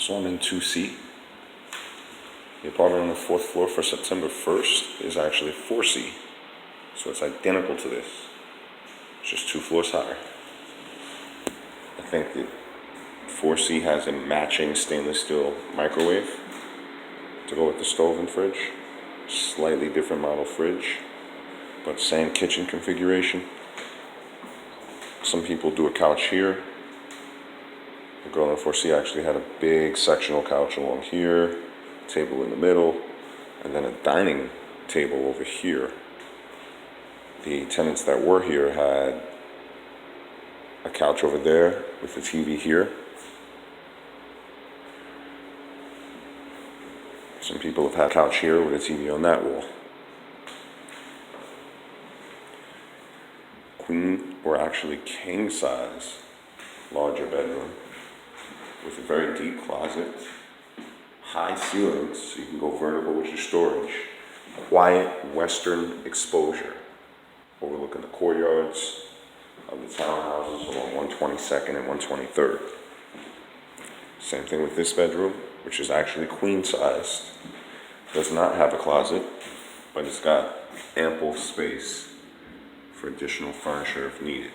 So I'm in 2C. The apartment on the 4th floor for September 1st is actually 4C. So it's identical to this. It's just 2 floors higher. I think that 4C has a matching stainless steel microwave to go with the stove and fridge. Slightly different model fridge, but same kitchen configuration. Some people do a couch here. The girl in 4C actually had a big sectional couch along here, table in the middle, and then a dining table over here. The tenants that were here had a couch over there with the TV here. Some people have had a couch here with a TV on that wall. Queen, or actually king size, larger bedroom with a very deep closet, high ceilings so you can go vertical with your storage, quiet western exposure overlooking the courtyards of the townhouses along 122nd and 123rd. Same thing with this bedroom, which is actually queen sized. Does not have a closet, but it's got ample space for additional furniture if needed.